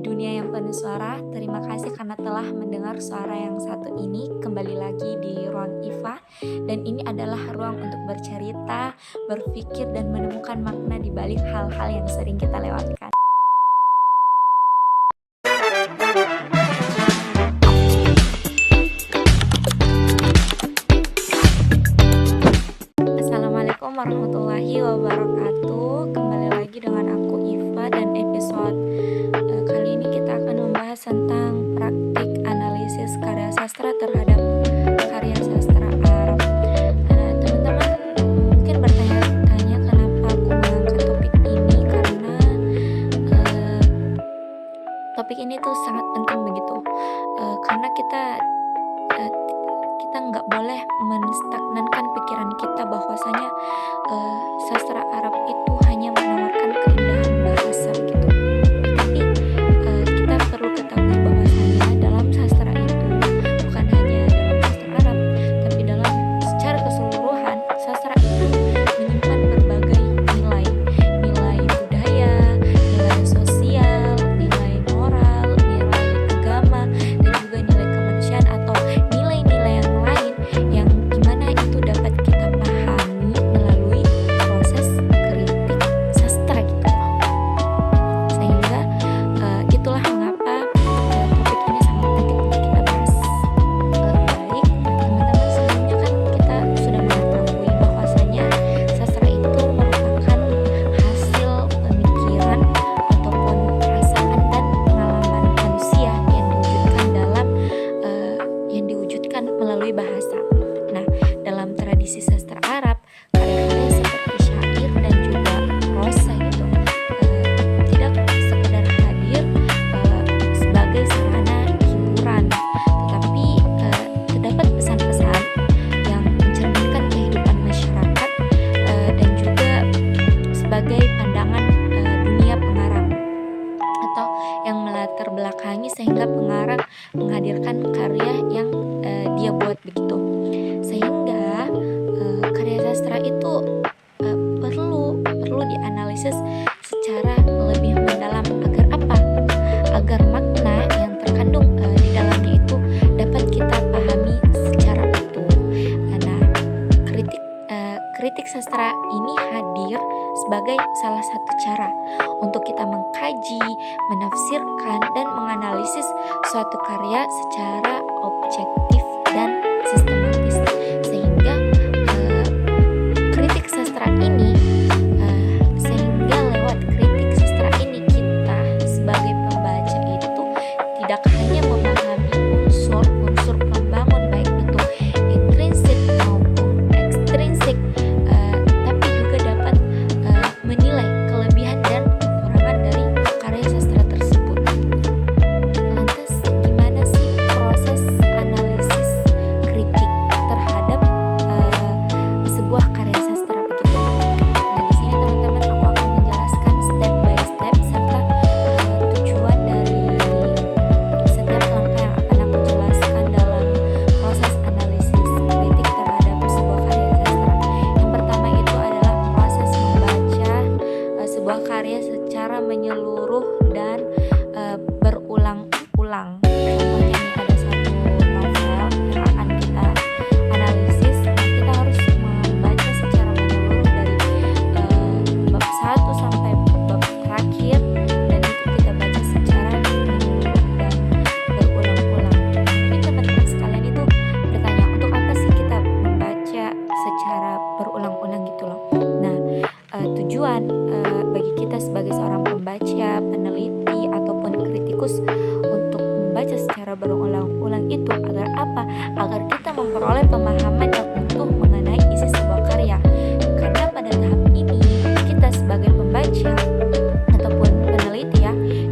dunia yang penuh suara. Terima kasih karena telah mendengar suara yang satu ini. Kembali lagi di ruang Iva. Dan ini adalah ruang untuk bercerita, berpikir, dan menemukan makna di balik hal-hal yang sering kita lewatkan. Assalamualaikum warahmatullahi wabarakatuh. Kembali lagi dengan aku Iva, dan episode kali ini kita akan membahas tentang praktik analisis karya sastra terhadap karya sastra Arab. Teman-teman mungkin bertanya-tanya kenapa aku mengangkat topik ini, karena topik ini tuh sangat penting begitu. Karena kita nggak boleh menstagnankan pikiran kita bahwasanya sastra Arab itu hanya menawarkan keindahan bahasa gitu. Tapi kita perlu ketahui bahwasanya dalam sastra itu bukan hanya dalam sastra Arab, tapi dalam secara keseluruhan sastra itu menyimpan berbagai nilai budaya, nilai sosial, nilai moral, nilai agama, dan juga nilai kemanusiaan atau nilai-nilai yang lain yang dimana itu dapat kita pahami melalui proses kritik sastra gitu. Sehingga itulah mengapa topik ini sangat penting untuk kita bahas. Baik, teman-teman, sebelumnya kan kita sudah mengetahui bahwasanya sastra itu merupakan hasil pemikiran ataupun perasaan dan pengalaman manusia yang diwujudkan melalui bahasa. Nah, dalam tradisi sastra Arab, karya-karya seperti syair dan juga prosa gitu tidak sekedar hadir sebagai sarana hiburan, tetapi terdapat pesan-pesan yang mencerminkan kehidupan masyarakat dan juga sebagai pandangan dunia pengarang atau yang melatar belakangi sehingga pengarang menghadirkan karya yang dia buat begitu. Sehingga karya sastra itu perlu dianalisis secara lebih mendalam agar apa? Agar makna yang terkandung di dalamnya itu dapat kita pahami secara utuh. Nah, kritik sastra ini hadir sebagai salah satu cara untuk kita mengkaji, menafsirkan, dan menganalisis suatu karya secara objektif dan sistematis. Sehingga kritik sastra ini sehingga lewat kritik sastra ini kita sebagai pembaca itu tidak hanya memahami unsur pembangun baik itu intrinsik maupun ekstrinsik, tapi juga dapat menilai kelebihan dan kekurangan dari karya sastra tersebut. Lantas gimana sih proses analisis kritik terhadap sebuah karya sastra begitu? Nah, di sini teman-teman aku akan menjelaskan step by step serta tujuan dari setiap langkah yang akan aku jelaskan dalam proses analisis kritik terhadap sebuah karya sastra. Yang pertama itu adalah proses membaca sebuah karya secara menyeluruh dan berulang-ulang. Contohnya nih, ada satu novel yang akan kita analisis. Kita harus membaca secara menyeluruh dari bab 1 sampai bab terakhir, dan itu kita baca secara menyeluruh dan berulang-ulang. Mungkin teman-teman sekalian itu bertanya, untuk apa sih kita membaca secara berulang-ulang gitu loh. Nah, tujuan bagi kita sebagai seorang pembaca, peneliti, ataupun kritikus untuk membaca secara berulang-ulang itu agar apa? Agar kita memperoleh pemahaman yang utuh mengenai isi sebuah karya. Karena pada tahap ini kita sebagai pembaca ataupun peneliti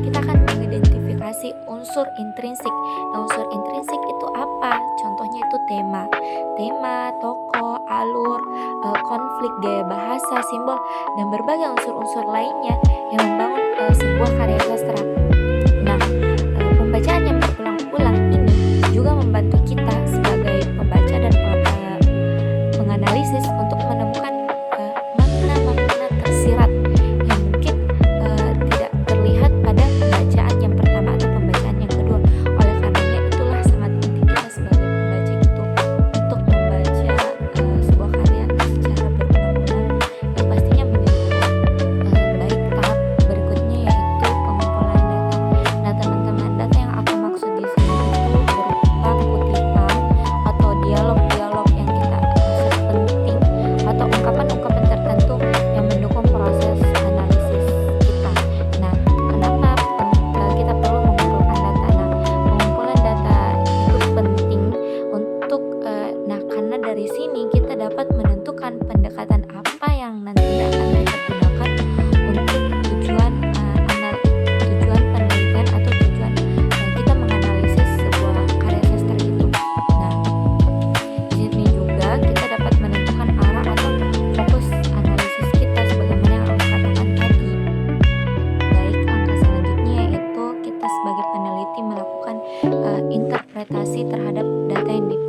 kita akan mengidentifikasi unsur intrinsik. Nah, unsur intrinsik itu apa? Contohnya itu tema, tokoh, alur, konflik, gaya bahasa, simbol, dan berbagai unsur-unsur lainnya yang membangun sebuah karya sastra. Nah, pembacaan yang berulang-ulang ini juga membantu kita sebagai pembaca dan penganalisis untuk menemukan makna-makna tersirat yang mungkin tidak terlihat pada pembacaan yang pertama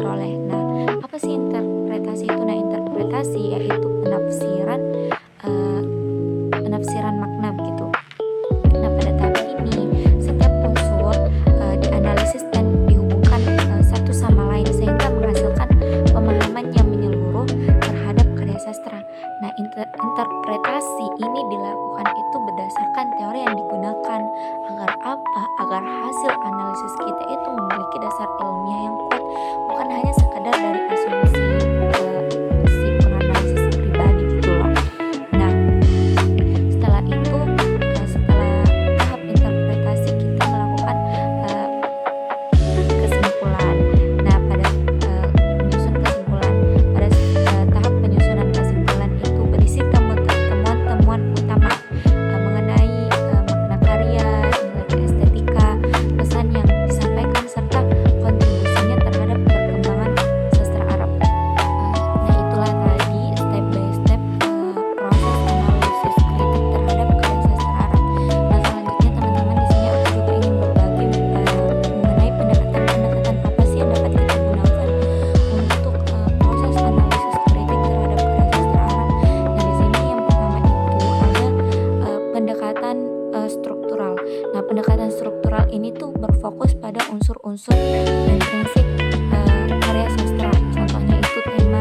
peroleh. Nah, apa sih interpretasi itu? Nah, interpretasi yaitu eh, penafsiran makna begitu. Nah, pada tahap ini setiap unsur dianalisis dan dihubungkan satu sama lain sehingga menghasilkan pemahaman yang menyeluruh terhadap karya sastra. Nah, interpretasi ini dilakukan itu berdasarkan teori yang digunakan. Agar apa? Agar hasil analisis kita itu memiliki dasar ilmiah yang kuat, bukan hanya sekadar dari asumsi si penganalisis pribadi gitu loh. Nah, setelah itu setelah tahap interpretasi kita melakukan kesimpulan. Nah, pada menyusun kesimpulan, pada tahap penyusunan kesimpulan itu berisi temuan-temuan utama mengenai makna karya, nilai estetika, pesan yang disampaikan serta kontribusinya terhadap perkembangan sastra Arab. Nah, itulah tadi step by step proses analisis kritik terhadap karya sastra Arab. Nah, selanjutnya teman-teman, di sini aku juga ingin berbagi mengenai pendekatan-pendekatan apa sih yang dapat kita gunakan untuk proses analisis kritik terhadap karya sastra Arab. Nah, di sini yang pertama itu ada pendekatan struktural. Nah, pendekatan struktural ini tuh berfokus pada unsur-unsur intrinsik karya sastra. Contohnya itu tema,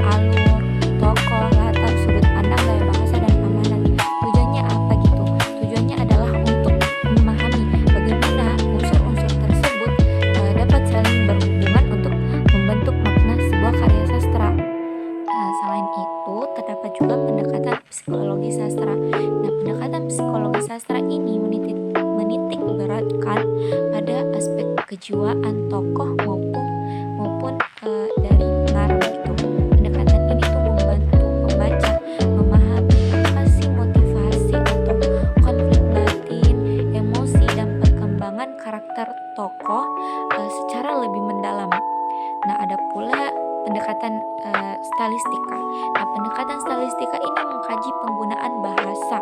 alur, tokoh, latar, sudut pandang, gaya bahasa, dan amanat. Tujuannya apa gitu? Tujuannya adalah untuk memahami bagaimana unsur-unsur tersebut dapat saling berhubungan untuk membentuk makna sebuah karya sastra. Selain itu, terdapat juga pendekatan psikologi sastra. Nah, pendekatan psikologi sastra ini menitik beratkan pada aspek kejiwaan tokoh maupun dari pengarang gitu. Pendekatan ini tuh membantu pembaca memahami apa sih motivasi atau konflik batin, emosi, dan perkembangan karakter tokoh secara lebih mendalam. Nah, ada pula pendekatan stylistika. Nah, pendekatan stylistika ini mengkaji penggunaan bahasa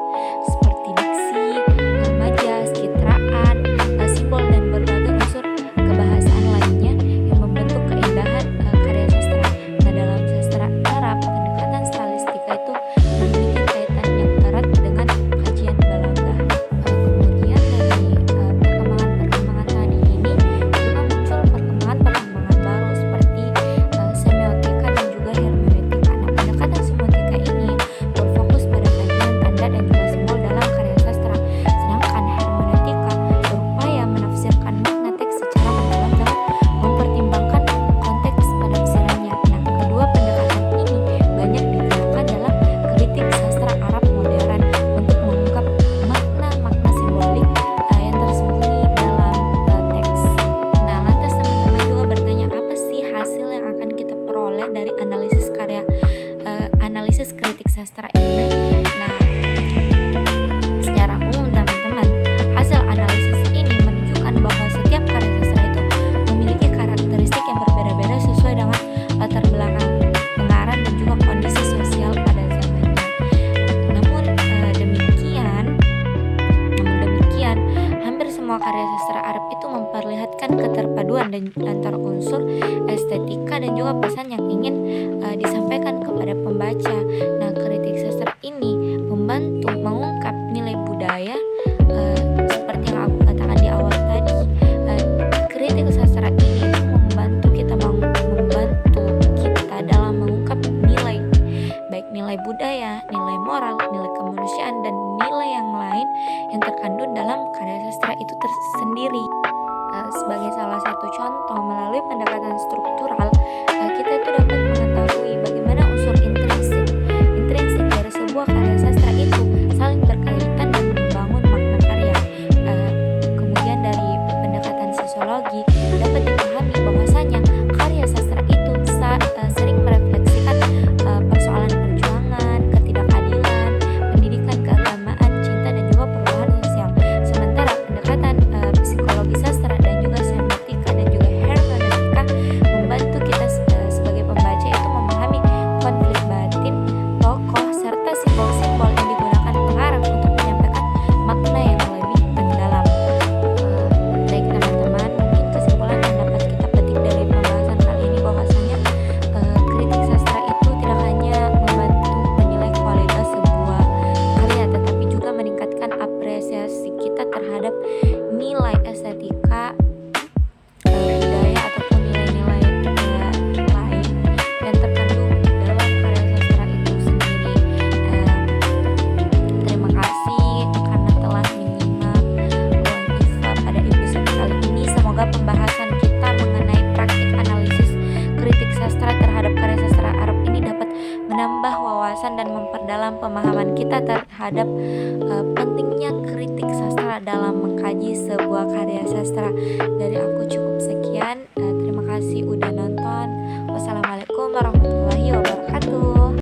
seperti diksi, majas, citraan, simbol, dan berbagai unsur kebahasaan lainnya yang membentuk keindahan karya sastra. Nah, dalam sastra Arab, pendekatan stylistika itu memiliki kaitan yang erat dengan kajian balaghah. Kemudian dari perkembangan tadi ini juga muncul perkembangan baru seperti semiotika dan juga hermeneutika. Nah, pendekatan semiotika ini berfokus pada kajian tanda dan juga simbol dalam karya sastra, sedangkan hermeneutika berupaya menafsirkan makna teks secara mendalam dan mempertimbangkan konteks penafsirannya. Nah, kedua pendekatan ini banyak digunakan dalam kritik sastra Arab modern untuk mengungkap makna-makna simbolik yang tersembunyi dalam teks. Nah, lantas teman-teman juga bertanya, apa sih hasil yang akan kita peroleh dari analisis kritik sastra ini? Nah, secara umum teman-teman, hasil analisis ini menunjukkan bahwa setiap karya sastra itu memiliki karakteristik yang berbeda-beda sesuai dengan latar belakang pengarang dan juga kondisi sosial pada zamannya. Namun demikian, hampir semua karya sastra Arab itu memperlihatkan keterpaduan antara unsur estetika dan juga pesan yang ingin disampaikan kepada pembaca. Nah, kritik sastra ini membantu mengungkap nilai budaya seperti yang aku katakan di awal tadi. Kritik sastra ini membantu kita dalam mengungkap nilai, baik nilai budaya, nilai moral, nilai kemanusiaan, dan nilai yang lain yang terkandung dalam karya sastra itu tersendiri. Sebagai salah satu contoh, melalui pendekatan struktural, kita itu dapat mengetahui bagaimana unsur intrinsik dari sebuah karya sastra itu saling berkaitan dan membangun makna karya. Kemudian dari pendekatan sosiologi dapat dipahami bahwasanya karya sastra itu sering merefleksikan persoalan perjuangan, ketidakadilan, pendidikan keagamaan, cinta, dan juga perubahan sosial. Sementara pendekatan psikologi sastra dan juga semiotika dan juga hermeneutika membantu kita sebagai pembaca itu memperdalam pemahaman kita terhadap pentingnya kritik sastra dalam mengkaji sebuah karya sastra. Dari aku cukup sekian. Terima kasih udah